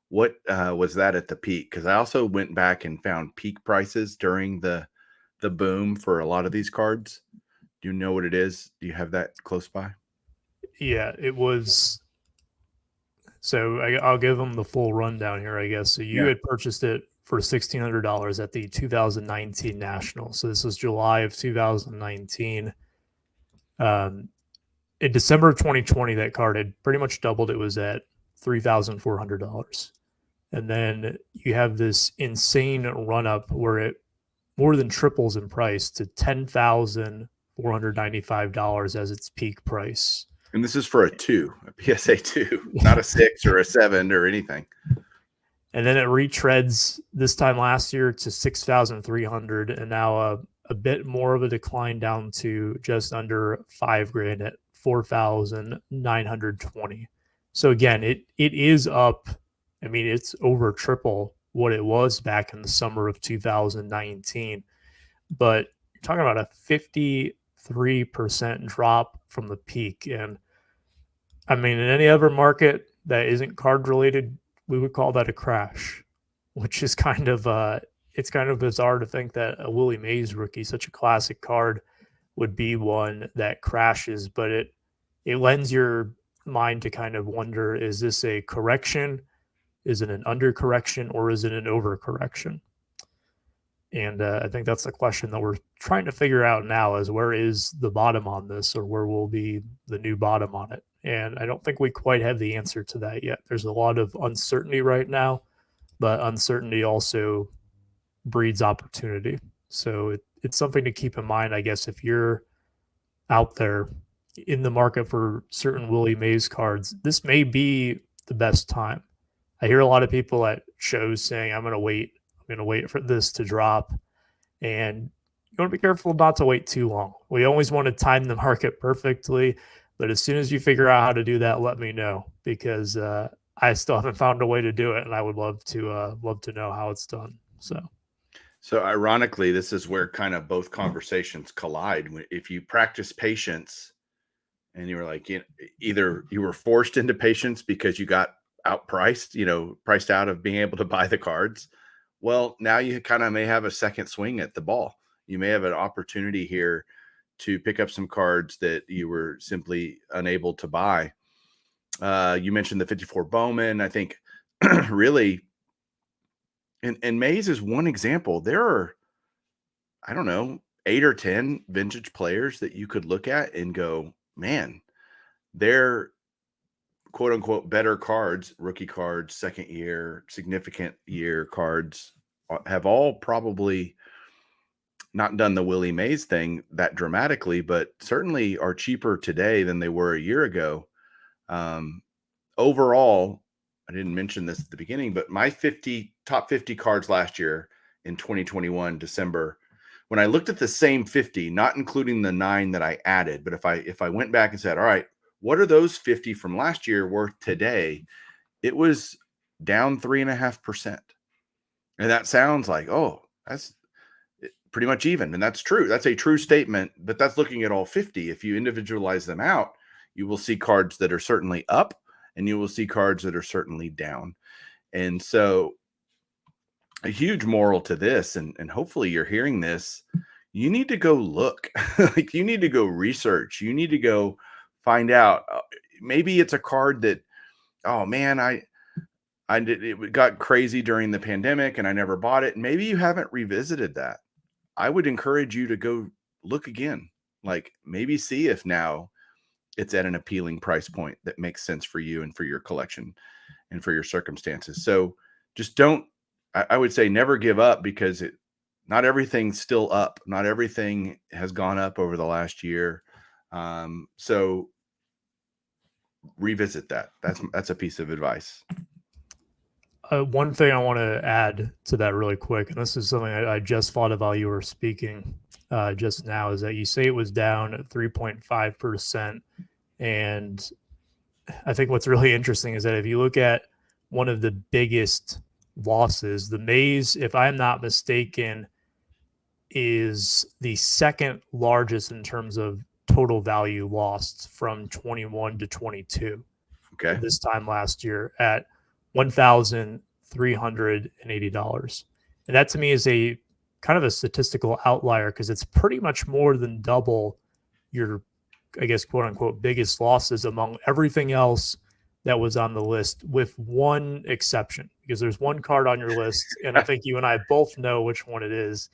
What was that at the peak? Because I also went back and found peak prices during the boom for a lot of these cards. Do you know what it is? Do you have that close by? Yeah, it was. So I'll give them the full rundown here, I guess. So you had purchased it for $1,600 at the 2019 National. So this was July of 2019. In December of 2020, that card had pretty much doubled. It was at $3,400. And then you have this insane run up where it more than triples in price to $10,495 as its peak price. And this is for a PSA 2, not a 6 or a 7 or anything. And then it retreads this time last year to 6,300, and now a bit more of a decline down to just under $5,000 at 4,920. So again, it is up. I mean, it's over triple what it was back in the summer of 2019. But you're talking about a 53% drop from the peak. And I mean, in any other market that isn't card related, we would call that a crash, which is kind of it's kind of bizarre to think that a Willie Mays rookie, such a classic card, would be one that crashes. But it lends your mind to kind of wonder, is this a correction? Is it an undercorrection, or is it an overcorrection? And I think that's the question that we're trying to figure out now, is where is the bottom on this, or where will be the new bottom on it? And I don't think we quite have the answer to that yet. There's a lot of uncertainty right now, but uncertainty also breeds opportunity. So it's something to keep in mind, I guess, if you're out there in the market for certain Willie Mays cards. This may be the best time. I hear a lot of people at shows saying, I'm going to wait for this to drop. And you want to be careful not to wait too long. We always want to time the market perfectly. But as soon as you figure out how to do that, let me know, because I still haven't found a way to do it. And I would love to know how it's done. So ironically, this is where kind of both conversations collide. If you practice patience and you were like, either you were forced into patience because you got outpriced, priced out of being able to buy the cards. Well, now you kind of may have a second swing at the ball. You may have an opportunity here to pick up some cards that you were simply unable to buy. You mentioned the 54 Bowman. I think really, and Mays is one example. There are, I don't know, 8 or 10 vintage players that you could look at and go, man, they're quote unquote better cards, rookie cards, second year, significant year cards, have all probably not done the Willie Mays thing that dramatically, but certainly are cheaper today than they were a year ago. Overall, I didn't mention this at the beginning, but my top 50 cards last year in 2021, December, when I looked at the same 50, not including the 9 that I added, but if I went back and said, all right, what are those 50 from last year worth today? It was down 3.5%. And that sounds like, oh, that's pretty much even. And that's true. That's a true statement, but that's looking at all 50. If you individualize them out, you will see cards that are certainly up and you will see cards that are certainly down. And so a huge moral to this, and hopefully you're hearing this. You need to go look. Like, you need to go research. You need to go find out. Maybe it's a card that, oh man, I did, it got crazy during the pandemic and I never bought it. And maybe you haven't revisited that. I would encourage you to go look again. Like, maybe see if now it's at an appealing price point that makes sense for you and for your collection and for your circumstances. So just don't, I would say never give up, because not everything's still up. Not everything has gone up over the last year. So revisit that. That's a piece of advice. One thing I want to add to that really quick, and this is something I just thought of while you were speaking just now, is that you say it was down at 3.5%. And I think what's really interesting is that if you look at one of the biggest losses, the Mays, if I'm not mistaken, is the second largest in terms of total value lost from 21 to 22. Okay. This time last year at $1,380. And that to me is a kind of a statistical outlier, because it's pretty much more than double your, I guess, quote unquote, biggest losses among everything else that was on the list, with one exception, because there's one card on your list, and I think you and I both know which one it is.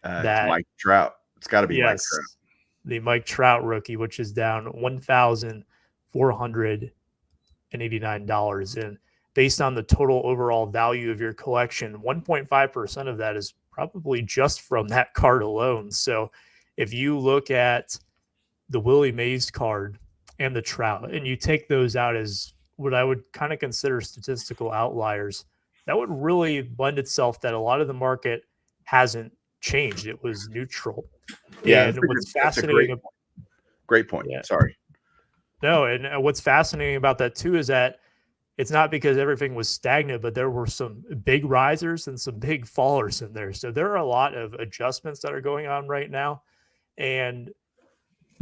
That Mike Trout. It's got to be Mike yes, Trout. the Mike Trout rookie, which is down $1,489. And based on the total overall value of your collection, 1.5% of that is probably just from that card alone. So if you look at the Willie Mays card and the Trout, and you take those out as what I would kind of consider statistical outliers, that would really lend itself that a lot of the market hasn't changed. It was neutral. Yeah, And what's fascinating, great point. Yeah. Sorry. No, and what's fascinating about that too is that it's not because everything was stagnant, but there were some big risers and some big fallers in there. So there are a lot of adjustments that are going on right now. And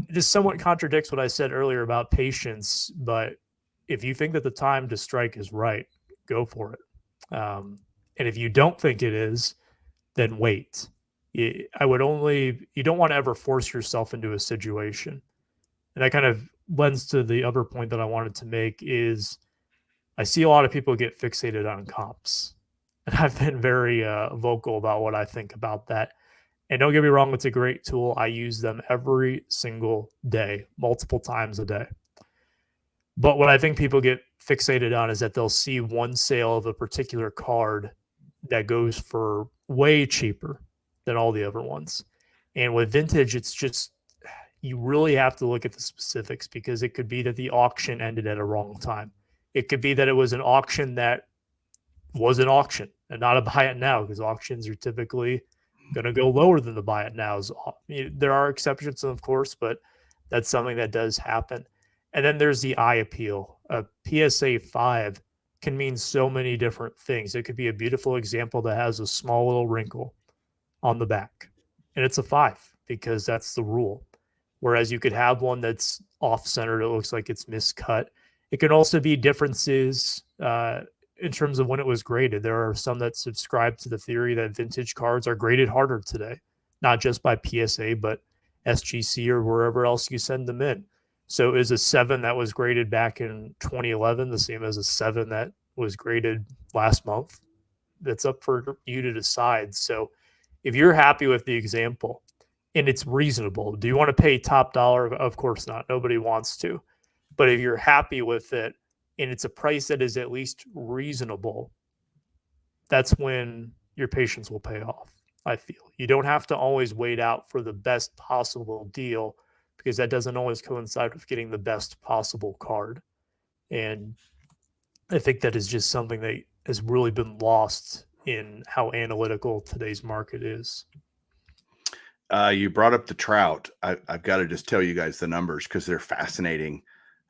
it just somewhat contradicts what I said earlier about patience. But if you think that the time to strike is right, go for it. And if you don't think it is, then wait. You don't want to ever force yourself into a situation. And that kind of lends to the other point that I wanted to make is I see a lot of people get fixated on comps. And I've been very vocal about what I think about that. And don't get me wrong, it's a great tool. I use them every single day, multiple times a day. But what I think people get fixated on is that they'll see one sale of a particular card that goes for way cheaper than all the other ones. And with vintage, it's just, you really have to look at the specifics, because it could be that the auction ended at a wrong time. It could be that it was an auction that was an auction and not a buy it now, because auctions are typically going to go lower than the buy it nows. There are exceptions, of course, but that's something that does happen. And then there's the eye appeal. A PSA 5 can mean so many different things. It could be a beautiful example that has a small little wrinkle on the back, and it's a 5 because that's the rule. Whereas you could have one that's off-centered, it looks like it's miscut. It can also be differences in terms of when it was graded. There are some that subscribe to the theory that vintage cards are graded harder today, not just by PSA, but SGC or wherever else you send them in. So is a 7 that was graded back in 2011 the same as a 7 that was graded last month? That's up for you to decide. So if you're happy with the example and it's reasonable, do you want to pay top dollar? Of course not. Nobody wants to. But if you're happy with it and it's a price that is at least reasonable, that's when your patience will pay off, I feel. You don't have to always wait out for the best possible deal, because that doesn't always coincide with getting the best possible card. And I think that is just something that has really been lost in how analytical today's market is. You brought up the Trout. I've got to just tell you guys the numbers because they're fascinating.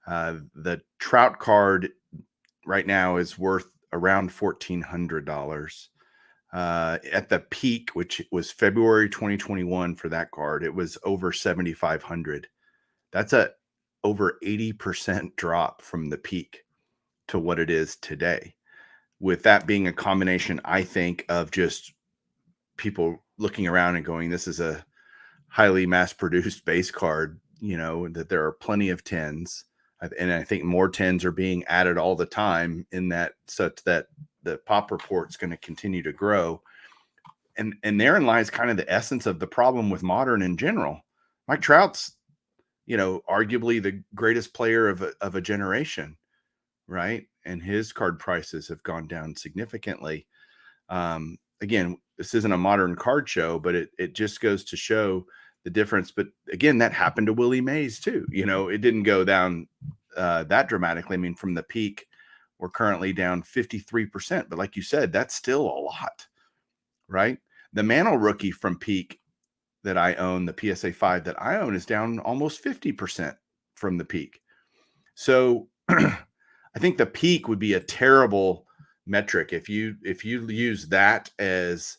The Trout card right now is worth around $1,400. At the peak, which was February 2021 for that card, it was over $7,500. That's a over 80% drop from the peak to what it is today. with that being a combination, I think, of just people looking around and going, this is a highly mass-produced base card, that there are plenty of 10s. And I think more 10s are being added all the time in that, such that the pop report's going to continue to grow. And therein lies kind of the essence of the problem with modern in general. Mike Trout's, arguably the greatest player of a generation, right? And his card prices have gone down significantly. Again, this isn't a modern card show, but it just goes to show the difference. But again, that happened to Willie Mays too. It didn't go down that dramatically. I mean, from the peak, we're currently down 53%. But like you said, that's still a lot, right? The Mantle rookie from peak that I own, the PSA 5 that I own, is down almost 50% from the peak. So I think the peak would be a terrible metric if you use that as,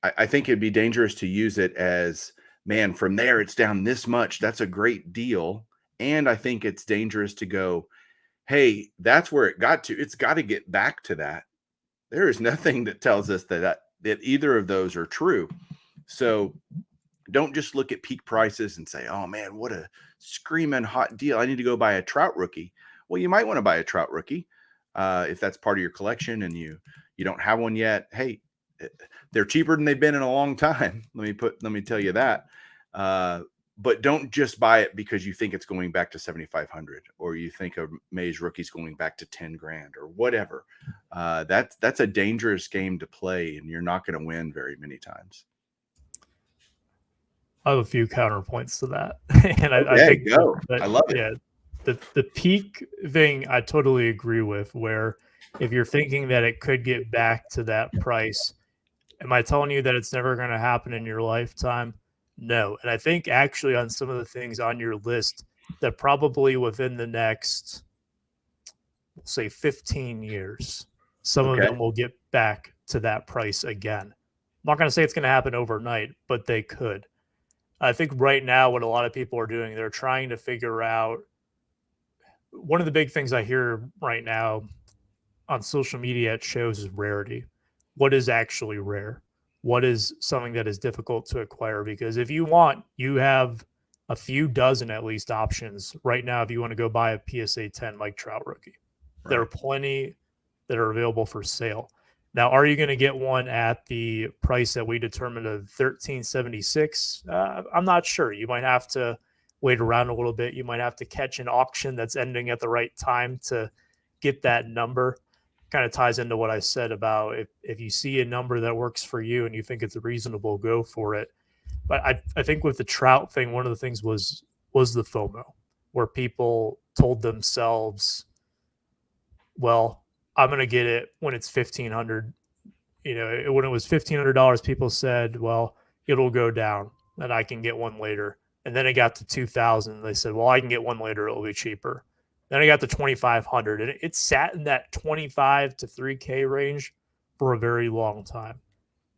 I think it'd be dangerous to use it as, man, from there it's down this much. That's a great deal. And I think it's dangerous to go, hey, that's where it got to. It's got to get back to that. There is nothing that tells us that either of those are true. So don't just look at peak prices and say, oh man, what a screaming hot deal. I need to go buy a Trout rookie. Well, you might want to buy a Trout rookie if that's part of your collection and you don't have one yet. Hey, they're cheaper than they've been in a long time. Let me tell you that. But don't just buy it because you think it's going back to 7,500 or you think a Mays rookie's going back to 10 grand or whatever. That's a dangerous game to play, and you're not going to win very many times. I have a few counterpoints to that, and I think I love it. Yeah, the peak thing I totally agree with. Where if you're thinking that it could get back to that price, am I telling you that it's never going to happen in your lifetime? No. And I think actually on some of the things on your list that probably within the next, say, 15 years, some of them will get back to that price again. I'm not going to say it's going to happen overnight, but they could. I think right now what a lot of people are doing, they're trying to figure out, one of the big things I hear right now on social media at shows is rarity. What is actually rare? What is something that is difficult to acquire? Because if you want, you have a few dozen at least options right now. If you want to go buy a PSA 10 Mike Trout rookie, there are plenty that are available for sale. Now, are you going to get one at the price that we determined of $13.76? I'm not sure. You might have to wait around a little bit. You might have to catch an auction that's ending at the right time to get that number. Kind of ties into what I said about if you see a number that works for you and you think it's reasonable, go for it. But I think with the Trout thing, one of the things was the FOMO, where people told themselves, well, I'm going to get it when it's $1,500. When it was $1,500, people said, well, it'll go down and I can get one later. And then it got to 2,000. They said, well, I can get one later. It'll be cheaper. Then I got to 2,500, and it sat in that 25 to 3K range for a very long time.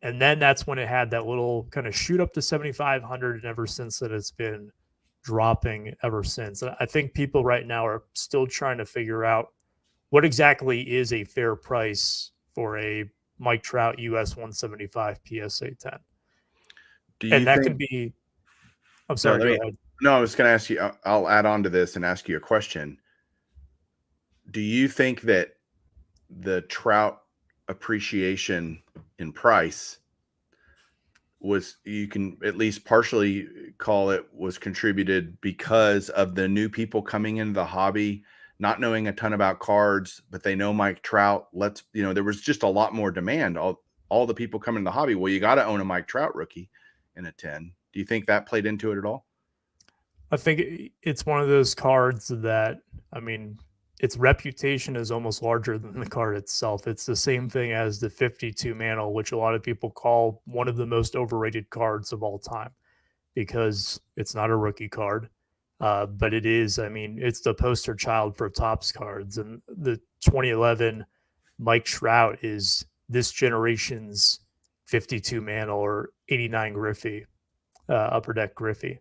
And then that's when it had that little kind of shoot up to 7,500, and ever since that it's been dropping ever since. And I think people right now are still trying to figure out what exactly is a fair price for a Mike Trout US 175 PSA 10. And that could be, I'm sorry, go ahead. No, I was going to ask you, I'll add on to this and ask you a question. Do you think that the Trout appreciation in price was, you can at least partially call it, was contributed because of the new people coming into the hobby, not knowing a ton about cards, but they know Mike Trout? There was just a lot more demand. All the people coming to the hobby, well, you got to own a Mike Trout rookie in a 10. Do you think that played into it at all? I think it's one of those cards that, its reputation is almost larger than the card itself. It's the same thing as the 52 Mantle, which a lot of people call one of the most overrated cards of all time because it's not a rookie card. But it is, it's the poster child for Topps cards. And the 2011 Mike Trout is this generation's 52 Mantle or 89 Griffey, Upper Deck Griffey.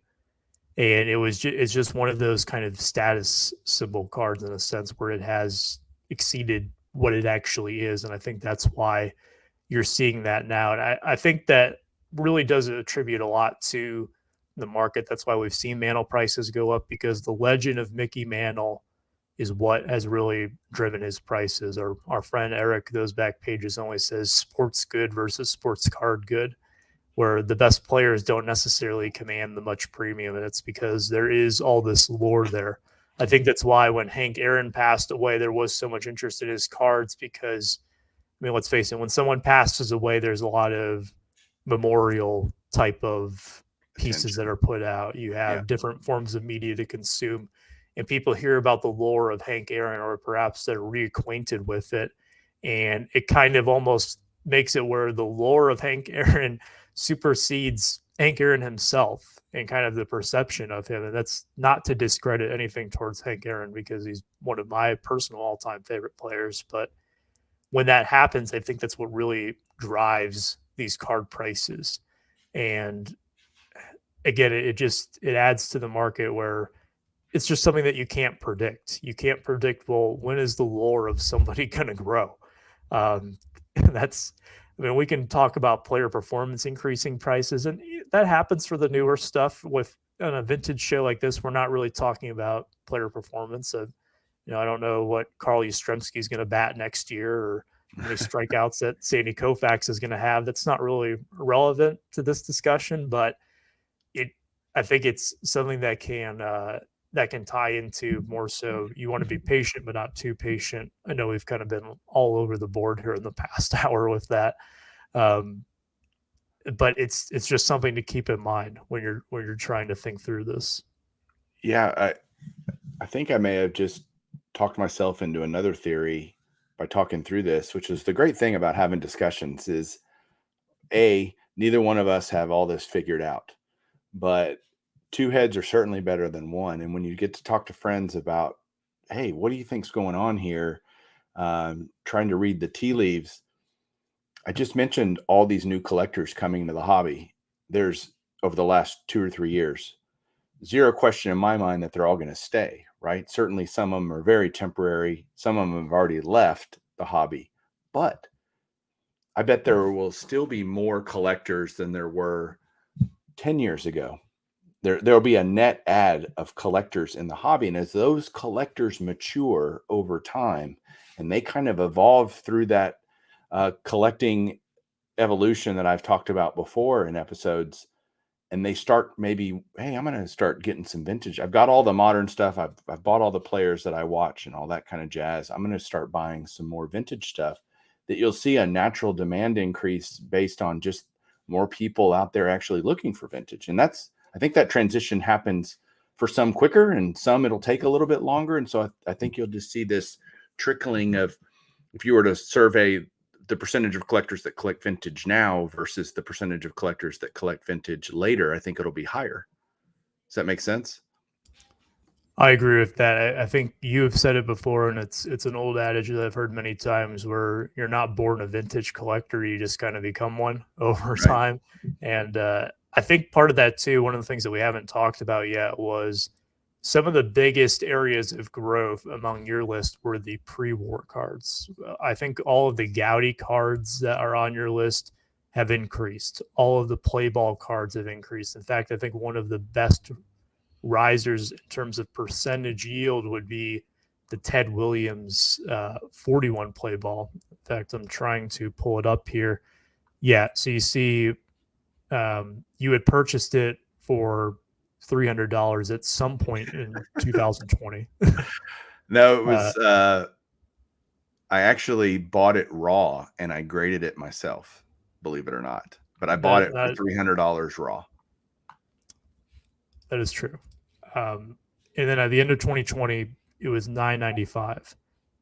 And it's just one of those kind of status symbol cards in a sense where it has exceeded what it actually is. And I think that's why you're seeing that now. And I think that really does attribute a lot to the market. That's why we've seen Mantle prices go up, because the legend of Mickey Mantle is what has really driven his prices. Or our friend Eric, those back pages, only says sports good versus sports card good, where the best players don't necessarily command the much premium. And it's because there is all this lore there. I think that's why when Hank Aaron passed away, there was so much interest in his cards, because I mean, let's face it, when someone passes away, there's a lot of memorial type of pieces that Attention. are put out. You Yeah. have different forms of media to consume, and people hear about the lore of Hank Aaron, or perhaps they're reacquainted with it. And it kind of almost makes it where the lore of Hank Aaron supersedes Hank Aaron himself and kind of the perception of him. And that's not to discredit anything towards Hank Aaron, because he's one of my personal all-time favorite players. But when that happens, I think that's what really drives these card prices. And again, it adds to the market where it's just something that you can't predict. You can't predict, well, when is the lore of somebody going to grow? Um, that's, I mean, we can talk about player performance increasing prices, and that happens for the newer stuff. With on a vintage show like this, we're not really talking about player performance. I don't know what Carl Yastrzemski is going to bat next year, or how many strikeouts that Sandy Koufax is going to have. That's not really relevant to this discussion, but I think it's something that can tie into more so you want to be patient, but not too patient. I know we've kind of been all over the board here in the past hour with that. But it's just something to keep in mind when you're trying to think through this. Yeah, I think I may have just talked myself into another theory by talking through this, which is the great thing about having discussions is neither one of us have all this figured out, but two heads are certainly better than one. And when you get to talk to friends about, hey, what do you think's going on here? Trying to read the tea leaves. I just mentioned all these new collectors coming to the hobby. There's over the last 2 or 3 years, zero question in my mind that they're all going to stay, right? Certainly some of them are very temporary. Some of them have already left the hobby, but I bet there will still be more collectors than there were 10 years ago. There'll be a net add of collectors in the hobby. And as those collectors mature over time and they kind of evolve through that collecting evolution that I've talked about before in episodes, and they start maybe, hey, I'm going to start getting some vintage. I've got all the modern stuff. I've bought all the players that I watch and all that kind of jazz. I'm going to start buying some more vintage stuff. That you'll see a natural demand increase based on just more people out there actually looking for vintage. And I think that transition happens for some quicker and some it'll take a little bit longer. And so I think you'll just see this trickling of, if you were to survey the percentage of collectors that collect vintage now versus the percentage of collectors that collect vintage later, I think it'll be higher. Does that make sense? I agree with that. I think you have said it before, and it's an old adage that I've heard many times, where you're not born a vintage collector, you just kind of become one over time. And I think part of that too, one of the things that we haven't talked about yet was some of the biggest areas of growth among your list were the pre-war cards. I think all of the Gaudy cards that are on your list have increased. All of the play ball cards have increased. In fact, I think one of the best risers in terms of percentage yield would be the Ted Williams 41 play ball. In fact, I'm trying to pull it up here. Yeah, so you see you had purchased it for $300 at some point in 2020. No, it was I actually bought it raw and I graded it myself, believe it or not. But I bought it for $300 raw. That is true. And then at the end of 2020, it was $995.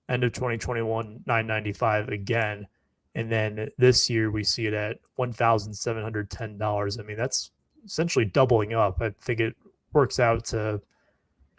End of 2021, $995 again. And then this year we see it at $1,710. I mean, that's essentially doubling up. I think it works out to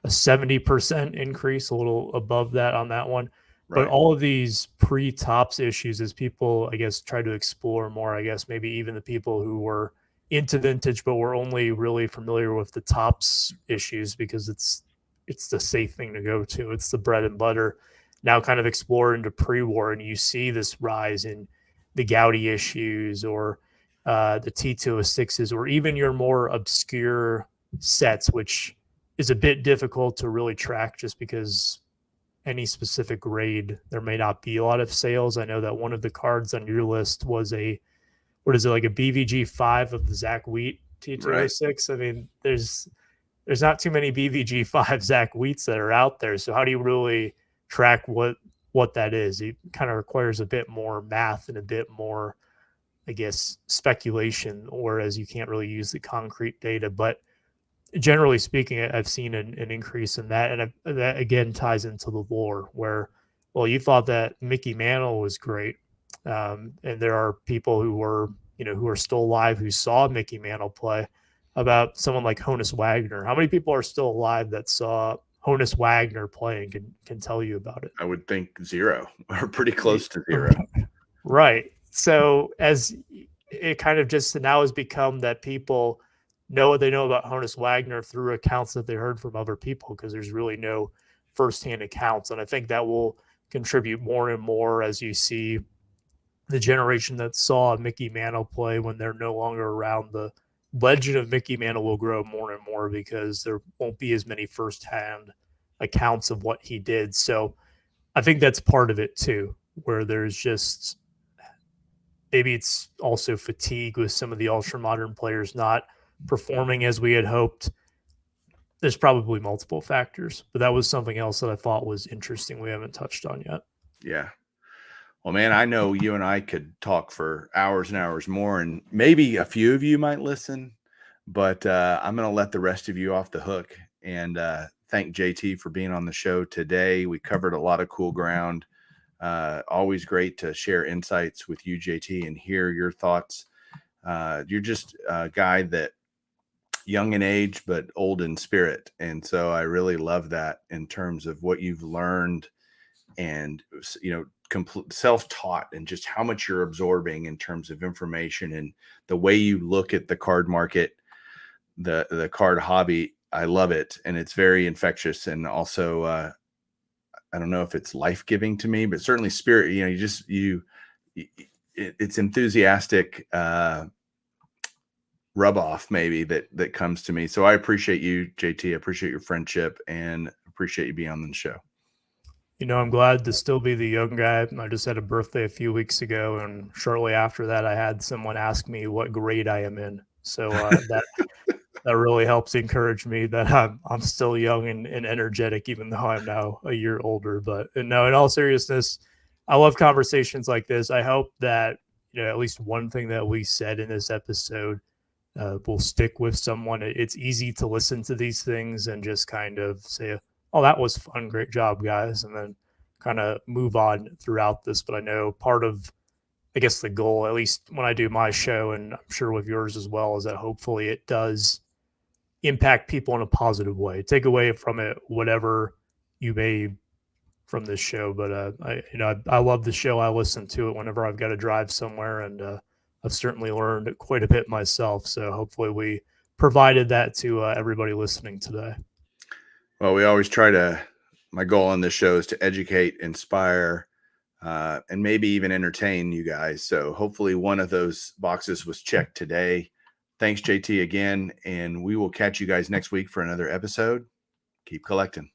a 70% increase, a little above that on that one. Right. But all of these pre-tops issues, as people, I guess, try to explore more, I guess maybe even the people who were into vintage but were only really familiar with the tops issues because it's the safe thing to go to. It's the bread and butter. now kind of explore into pre-war, and you see this rise in the Gaudi issues or the T206s, or even your more obscure sets, which is a bit difficult to really track just because any specific grade, there may not be a lot of sales. I know that one of the cards on your list was what is it, like a BVG 5 of the Zach Wheat T206? Right. I mean, there's not too many BVG 5 Zach Wheats that are out there. So how do you really track what that is? It kind of requires a bit more math and a bit more, I guess, speculation, whereas you can't really use the concrete data. But generally speaking, I've seen an increase in that. And that again ties into the lore where, well, you thought that Mickey Mantle was great. And there are people who are still alive who saw Mickey Mantle play. About someone like Honus Wagner. How many people are still alive that saw Honus Wagner play and can tell you about it? I would think 0 or pretty close to 0. Right. So as it kind of just now has become that people know what they know about Honus Wagner through accounts that they heard from other people, because there's really no firsthand accounts. And I think that will contribute more and more as you see the generation that saw Mickey Mantle play when they're no longer around. The legend of Mickey Mantle will grow more and more because there won't be as many firsthand accounts of what he did. So I think that's part of it too, where there's just maybe it's also fatigue with some of the ultra modern players not performing as we had hoped. There's probably multiple factors, but that was something else that I thought was interesting we haven't touched on yet. Yeah. Well, man, I know you and I could talk for hours and hours more, and maybe a few of you might listen, but I'm going to let the rest of you off the hook and thank JT for being on the show today. We covered a lot of cool ground. Always great to share insights with you, JT, and hear your thoughts. You're just a guy that young in age, but old in spirit. And so I really love that in terms of what you've learned and, self-taught, and just how much you're absorbing in terms of information and the way you look at the card market, the card hobby. I love it. And it's very infectious. And also, I don't know if it's life-giving to me, but certainly spirit, it's enthusiastic, rub off maybe that comes to me. So I appreciate you, JT. I appreciate your friendship and appreciate you being on the show. I'm glad to still be the young guy. I just had a birthday a few weeks ago, and shortly after that, I had someone ask me what grade I am in. So that really helps encourage me that I'm still young and energetic, even though I'm now a year older. But no, in all seriousness, I love conversations like this. I hope that at least one thing that we said in this episode will stick with someone. It's easy to listen to these things and just kind of say, oh, that was fun. Great job, guys. And then kind of move on throughout this. But I know part of, I guess, the goal, at least when I do my show, and I'm sure with yours as well, is that hopefully it does impact people in a positive way. Take away from it whatever you may from this show. But I love the show. I listen to it whenever I've got to drive somewhere, and I've certainly learned quite a bit myself. So hopefully we provided that to everybody listening today. Well, we always my goal on this show is to educate, inspire, and maybe even entertain you guys. So hopefully one of those boxes was checked today. Thanks, JT, again. And we will catch you guys next week for another episode. Keep collecting.